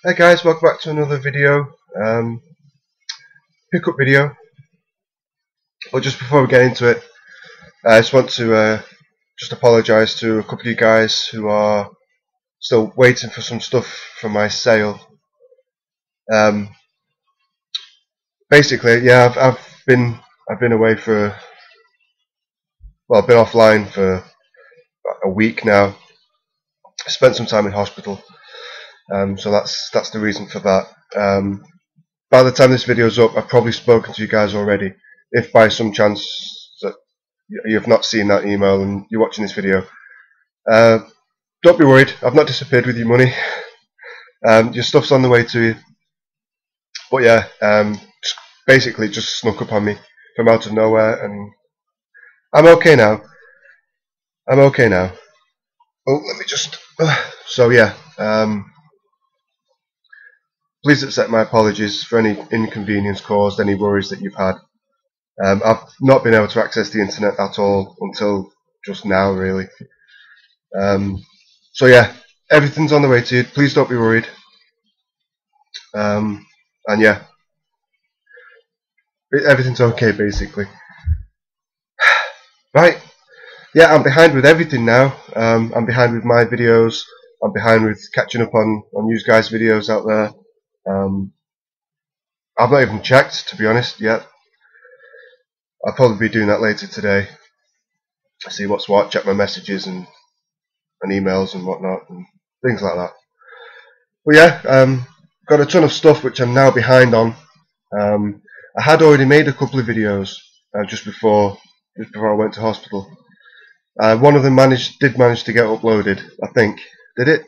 Hey guys, welcome back to another video, pickup video. But just before we get into it, I just want to just apologise to a couple of you guys who are still waiting for some stuff from my sale. Basically, yeah, I've been away for, well, I've been offline for a week now. I spent some time in hospital, so that's the reason for that. By the time this video's up, I've probably spoken to you guys already. If by some chance that you've not seen that email and you're watching this video, don't be worried. I've not disappeared with your money. Your stuff's on the way to you. But yeah, basically just snuck up on me from out of nowhere, and I'm okay now. I'm okay now. Oh, let me just. So yeah, please accept my apologies for any inconvenience caused, any worries that you've had. I've not been able to access the internet at all until just now, really. So yeah, everything's on the way to you. Please don't be worried. And yeah, everything's okay basically. Right. Yeah, I'm behind with everything now. I'm behind with my videos. I'm behind with catching up on you guys' videos out there. I've not even checked, to be honest, yet. I'll probably be doing that later today. See what's what, check my messages and emails and whatnot and things like that. But yeah, got a ton of stuff which I'm now behind on. I had already made a couple of videos just before I went to hospital. One of them did manage to get uploaded, I think. Did it?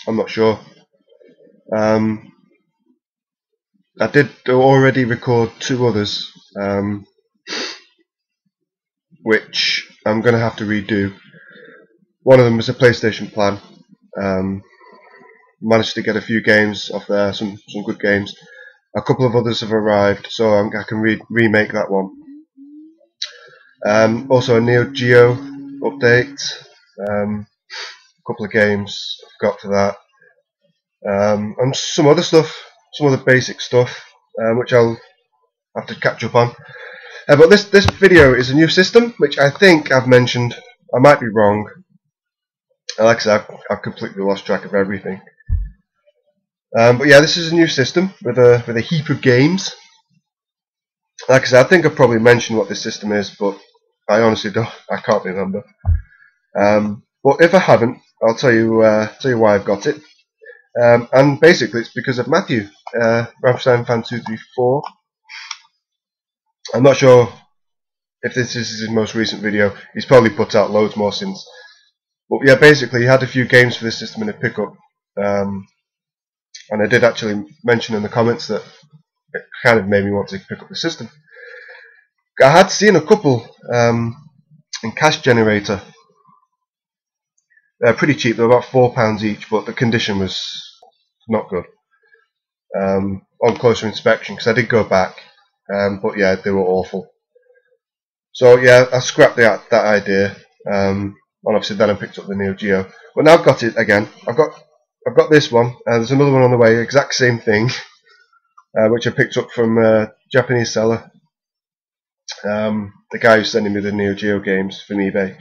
I'm not sure. I did already record two others, which I'm going to have to redo. One of them was a PlayStation plan. Managed to get a few games off there, some good games. A couple of others have arrived, so I can remake that one. Also a Neo Geo update. A couple of games I've got for that. And some other stuff, some other basic stuff, which I'll have to catch up on. But this video is a new system, which I think I've mentioned. I might be wrong. Like I said, I've completely lost track of everything. But yeah, this is a new system with a heap of games. Like I said, I think I've probably mentioned what this system is, but I honestly I can't remember. But if I haven't, I'll tell you why I've got it. And basically, it's because of Matthew, Ramstein Fan 234. I'm not sure if this is his most recent video. He's probably put out loads more since. But yeah, basically, he had a few games for this system in a pickup. And I did actually mention in the comments that it kind of made me want to pick up the system. I had seen a couple in Cash Generator. They're pretty cheap. They're about £4 each, but the condition was not good on closer inspection, because I did go back, but yeah, they were awful. So yeah, I scrapped that idea, and obviously then I picked up the Neo Geo. But now I've got it again. I've got this one. There's another one on the way, exact same thing, which I picked up from a Japanese seller. The guy who's sending me the Neo Geo games from eBay.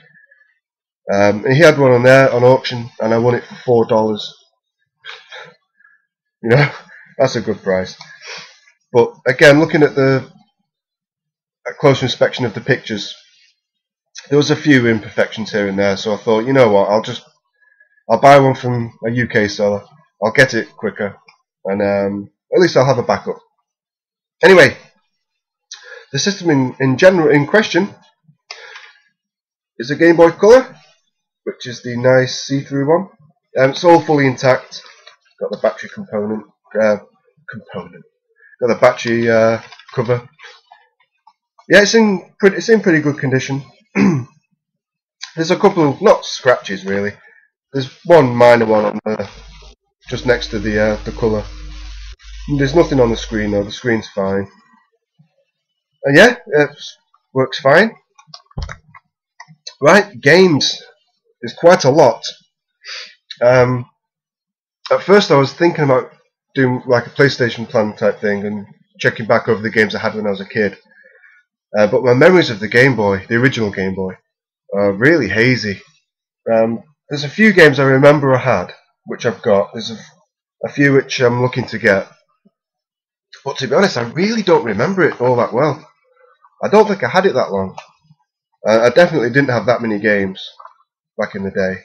And he had one on there on auction, and I won it for $4. You know, that's a good price. But again, looking at a closer inspection of the pictures, there was a few imperfections here and there. So I thought, you know what, I'll buy one from a UK seller. I'll get it quicker, and at least I'll have a backup. Anyway, the system in question is a Game Boy Color, which is the nice see-through one. It's all fully intact. Got the battery component. Got the battery cover. Yeah, it's in pretty good condition. There's a couple of, not scratches really. There's one minor one on just next to the colour. There's nothing on the screen though. The screen's fine. And yeah, it works fine. Right, games. There's quite a lot. at first I was thinking about doing like a PlayStation plan type thing and checking back over the games I had when I was a kid. But my memories of the Game Boy, the original Game Boy, are really hazy. There's a few games I remember I had, which I've got. There's a few which I'm looking to get. But to be honest, I really don't remember it all that well. I don't think I had it that long. I definitely didn't have that many games back in the day.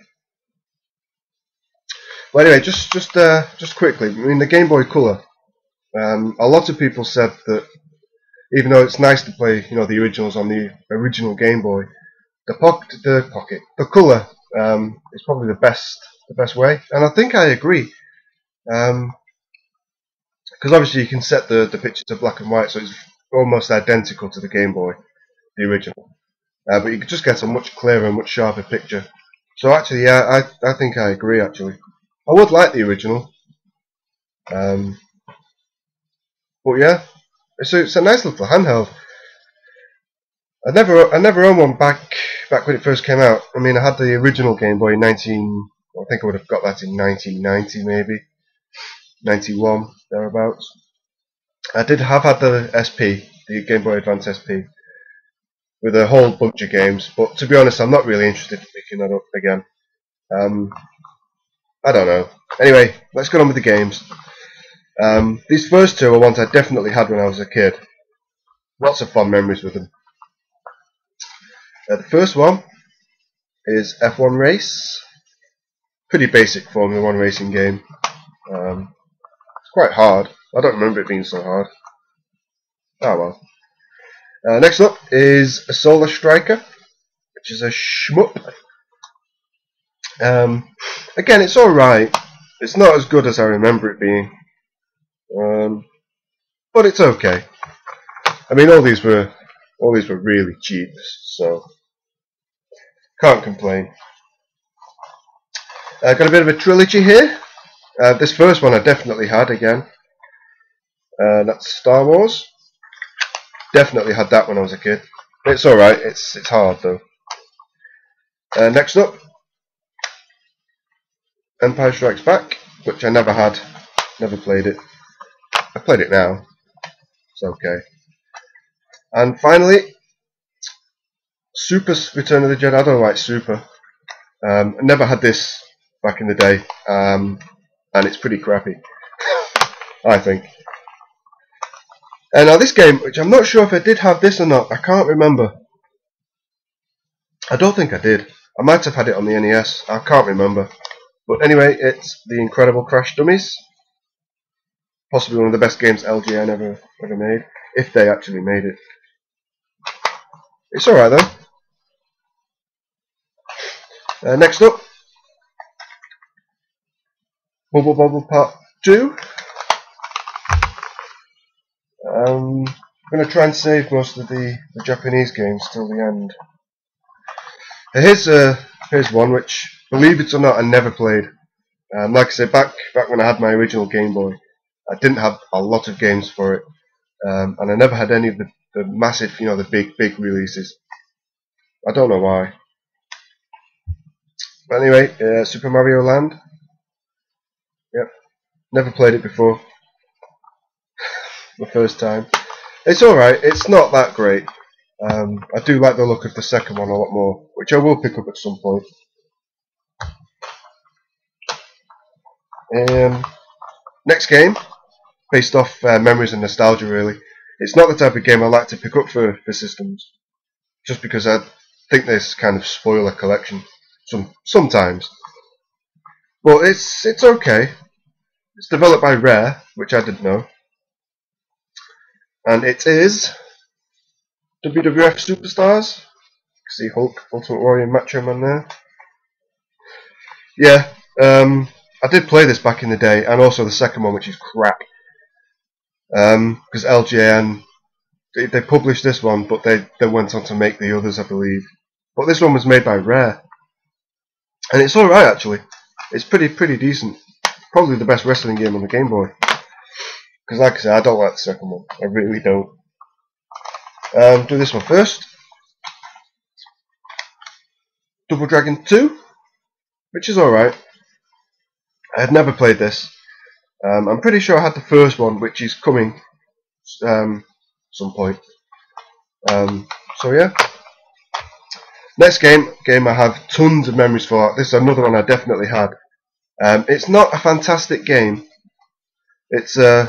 Well, anyway, just quickly. I mean, the Game Boy Color. A lot of people said that even though it's nice to play, the originals on the original Game Boy, the color is probably the best way, and I think I agree. Because obviously you can set the picture to black and white, so it's almost identical to the Game Boy, the original. But you can just get a much clearer, much sharper picture. So actually, yeah, I think I agree. Actually, I would like the original. But yeah, it's a nice little handheld. I never owned one back when it first came out. I mean, I had the original Game Boy in I think I would have got that in 1990 maybe, 91 thereabouts. I have had the SP, the Game Boy Advance SP, with a whole bunch of games. But to be honest, I'm not really interested in picking that up again. I don't know. Anyway, let's get on with the games. These first two are ones I definitely had when I was a kid. Lots of fond memories with them. The first one is F1 Race. Pretty basic Formula 1 racing game. It's quite hard. I don't remember it being so hard. Oh well. Next up is a Solar Striker, which is a shmup. Again, it's alright. It's not as good as I remember it being. But it's okay. I mean, all these were really cheap, so can't complain. Got a bit of a trilogy here. This first one I definitely had again. That's Star Wars. Definitely had that when I was a kid. It's alright, it's hard though. Next up, Empire Strikes Back, which I never had, never played it. I played it now. It's okay. And finally, Super Return of the Jedi. I don't like Super. I never had this back in the day, and it's pretty crappy, I think. And now this game, which I'm not sure if I did have this or not, I can't remember. I don't think I did. I might have had it on the NES, I can't remember. But anyway, it's The Incredible Crash Dummies. Possibly one of the best games LGN ever made, if they actually made it. It's alright though. Next up, Bubble Bobble Part 2. I'm going to try and save most of the Japanese games till the end. Here's one which, believe it or not, I never played. Like I said, back when I had my original Game Boy, I didn't have a lot of games for it, and I never had any of the massive, the big releases. I don't know why. But anyway, Super Mario Land. Yep, never played it before. The first time. It's alright, it's not that great. I do like the look of the second one a lot more, which I will pick up at some point. Next game, based off memories and nostalgia really. It's not the type of game I like to pick up for systems, just because I think they kind of spoil a collection sometimes. But it's okay. It's developed by Rare, which I didn't know. And it is WWF Superstars. See Hulk, Ultimate Warrior, Macho Man there. Yeah, I did play this back in the day, and also the second one, which is crap. Because LJN, they published this one, but they went on to make the others, I believe. But this one was made by Rare, and it's alright actually. It's pretty decent. Probably the best wrestling game on the Game Boy. Because like I said, I don't like the second one. I really don't. Do this one first. Double Dragon 2, which is alright. I had never played this. I'm pretty sure I had the first one, which is coming some point. So yeah. Next game I have tons of memories for. This is another one I definitely had. It's not a fantastic game. It's a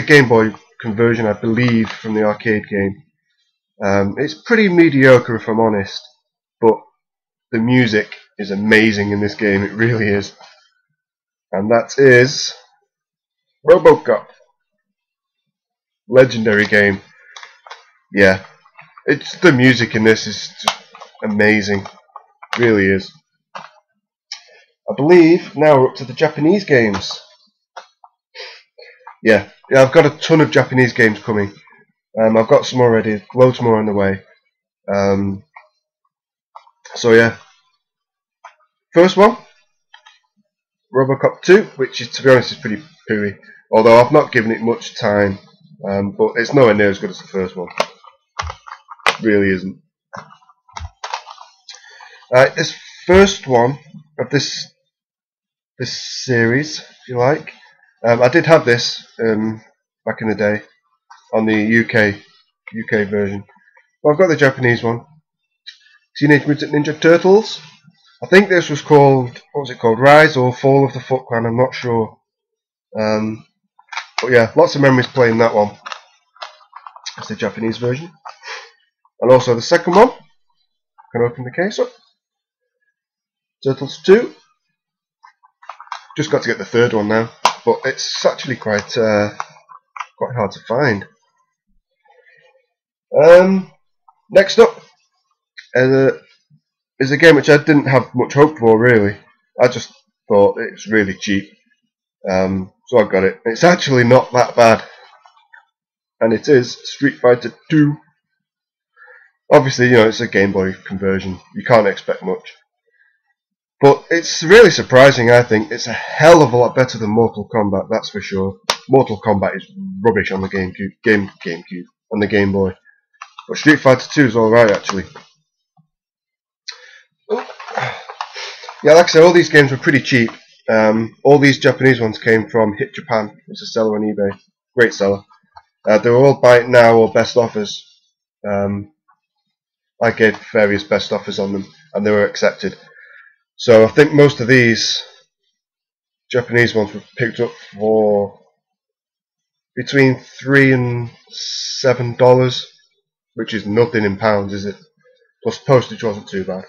Game Boy conversion, I believe, from the arcade game. It's pretty mediocre, if I'm honest, but the music is amazing in this game. It really is. And that is RoboCop. Legendary game. Yeah, it's the music in this is just amazing. It really is. I believe now we're up to the Japanese games. Yeah, I've got a ton of Japanese games coming. I've got some already, loads more on the way. So yeah, first one, RoboCop 2, which is, to be honest, is pretty pooey. Although I've not given it much time, but it's nowhere near as good as the first one. It really isn't. This first one of this series, if you like, I did have this back in the day on the UK version. But I've got the Japanese one. Teenage Mutant Ninja Turtles. I think this was called, what was it called? Rise or Fall of the Foot Clan, I'm not sure. But yeah, lots of memories playing that one. That's the Japanese version. And also the second one. I can open the case up. Turtles 2. Just got to get the third one now, but it's actually quite hard to find. Next up is a game which I didn't have much hope for, really. I just thought it was really cheap, so I got it. It's actually not that bad, and it is Street Fighter 2. Obviously, you know, it's a Game Boy conversion. You can't expect much. But it's really surprising, I think. It's a hell of a lot better than Mortal Kombat, that's for sure. Mortal Kombat is rubbish on the GameCube, on the Game Boy. But Street Fighter 2 is alright, actually. Yeah, like I said, all these games were pretty cheap. All these Japanese ones came from Hit Japan. It's a seller on eBay. Great seller. They were all buy it now or best offers. I gave various best offers on them, and they were accepted. So I think most of these Japanese ones were picked up for between $3 and $7, which is nothing in pounds, is it? Plus postage wasn't too bad.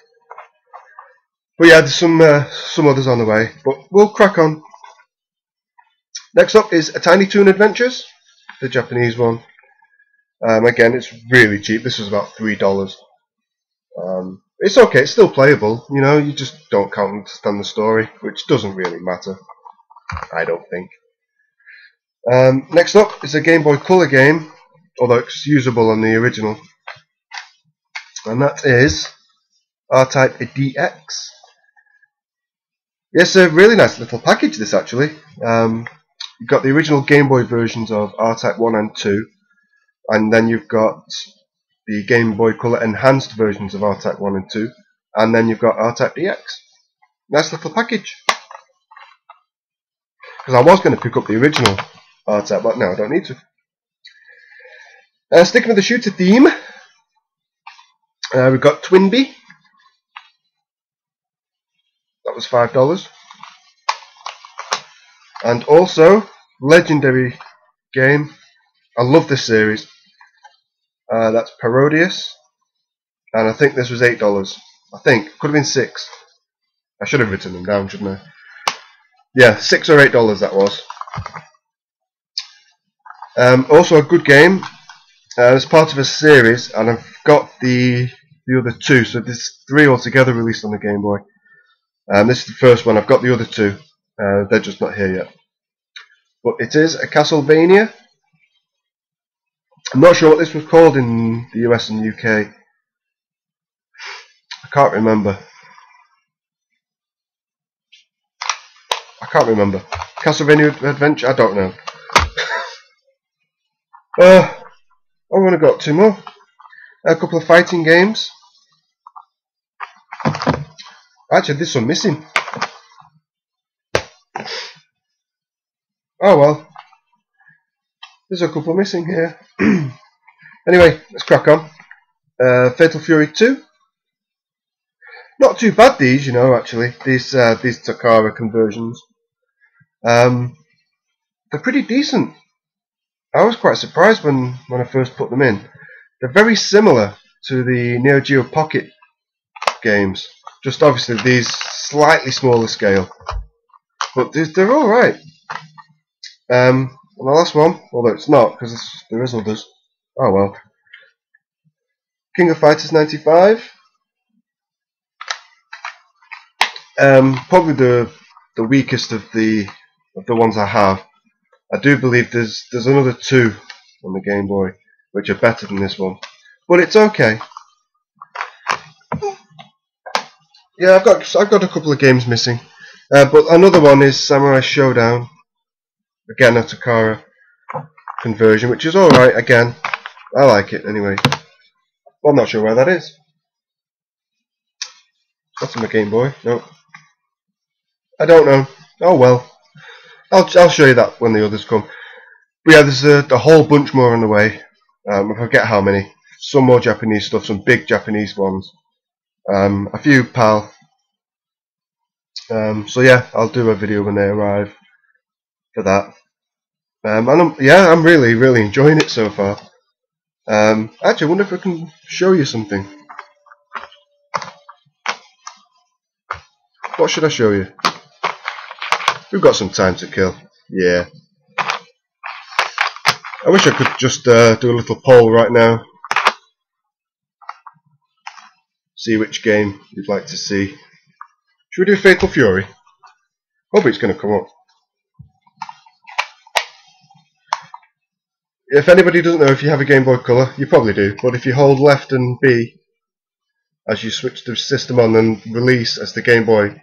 But yeah, there's some others on the way, but we'll crack on. Next up is A Tiny Toon Adventures, the Japanese one. Again, it's really cheap. This was about $3. It's okay, it's still playable, you know, you just don't understand the story, which doesn't really matter, I don't think. Next up is a Game Boy Color game, although it's usable on the original, and that is R-Type DX. It's a really nice little package, this actually. You've got the original Game Boy versions of R-Type 1 and 2, and then you've got the Game Boy Color enhanced versions of R-Type 1 and 2, and then you've got R-Type DX. Nice little package. Because I was going to pick up the original R-Type, but now I don't need to. Sticking with the shooter theme, we've got Twinbee. That was $5. And also, legendary game. I love this series. That's Parodius, and I think this was $8. I think could have been $6. I should have written them down, shouldn't I? Yeah, $6 or $8 that was. Also a good game. It's part of a series, and I've got the other two. So there's 3 altogether released on the Game Boy. This is the first one. I've got the other 2. They're just not here yet. But it is a Castlevania. I'm not sure what this was called in the US and UK. I can't remember. Castlevania Adventure? I don't know. I've only got 2 more. A couple of fighting games. Actually, there's some missing. Oh well. There's a couple missing here. Anyway, let's crack on. Fatal Fury 2. Not too bad these, you know, actually. These Takara conversions. They're pretty decent. I was quite surprised when I first put them in. They're very similar to the Neo Geo Pocket games. Just obviously these slightly smaller scale. But they're alright. And the last one, although it's not, because there is others. Oh well. King of Fighters 95. Probably the weakest of the ones I have. I do believe there's another 2 on the Game Boy which are better than this one, but it's okay. Yeah, I've got a couple of games missing, but another one is Samurai Showdown. Again, a Takara conversion, which is all right. Again, I like it anyway. Well, I'm not sure where that is. That's on my Game Boy. No, I don't know. Oh well. I'll show you that when the others come. But yeah, there's a whole bunch more on the way. I forget how many. Some more Japanese stuff, some big Japanese ones. A few PAL. So yeah, I'll do a video when they arrive for that. And I'm really enjoying it so far. Actually, I wonder if I can show you something. What should I show you? We've got some time to kill. Yeah. I wish I could just do a little poll right now. See which game you'd like to see. Should we do Fatal Fury? Hope it's going to come up. If anybody doesn't know if you have a Game Boy Color, you probably do. But if you hold left and B as you switch the system on and release as the Game Boy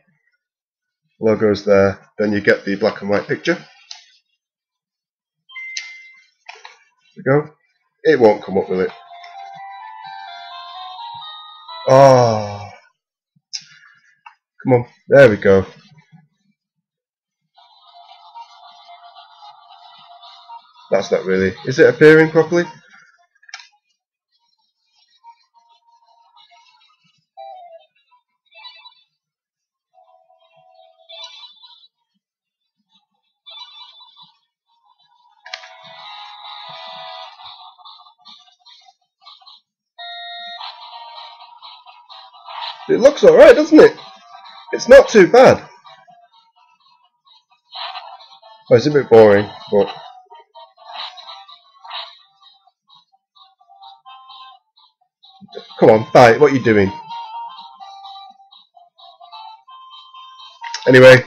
logo is there, then you get the black and white picture. There we go. It won't come up, will it? Oh, come on. There we go. That's not really. Is it appearing properly? It looks alright, doesn't it? It's not too bad. Oh, it's a bit boring, but come on, fight. What are you doing? Anyway,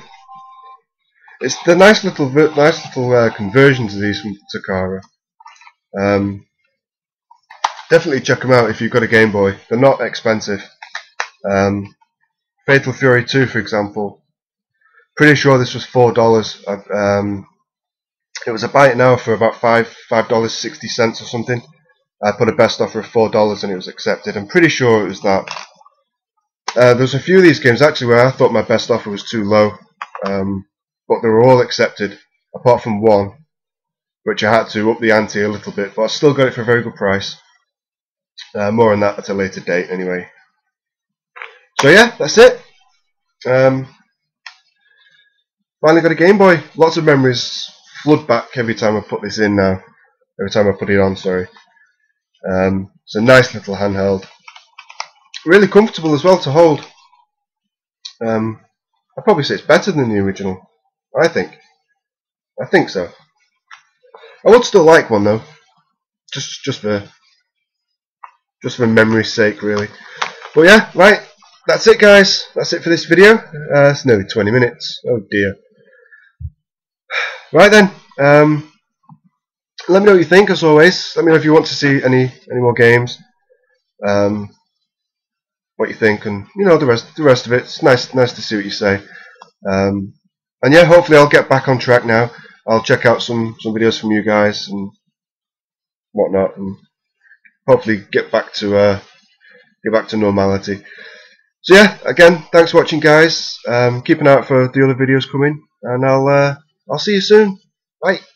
it's the nice little conversions of these from Takara. Definitely check them out if you've got a Game Boy. They're not expensive. Fatal Fury 2, for example. Pretty sure this was $4. It was a buy it now for about $5.60 or something. I put a best offer of $4 and it was accepted. I'm pretty sure it was that. There's a few of these games actually where I thought my best offer was too low, but they were all accepted apart from one, which I had to up the ante a little bit, but I still got it for a very good price. More on that at a later date anyway. So yeah, that's it. Finally got a Game Boy. Lots of memories flood back every time I put this in now. Every time I put it on, sorry. It's a nice little handheld. Really comfortable as well to hold. I'd probably say it's better than the original. I think so. I would still like one though. Just for memory's sake, really. But yeah, right. That's it, guys. That's it for this video. It's nearly 20 minutes. Oh dear. Right then. Let me know what you think, as always. Let me know if you want to see any more games. What you think, and you know the rest of it. It's nice to see what you say. And yeah, hopefully I'll get back on track now. I'll check out some videos from you guys and whatnot, and hopefully get back to normality. So yeah, again, thanks for watching, guys. Keep an eye out for the other videos coming, and I'll see you soon. Bye.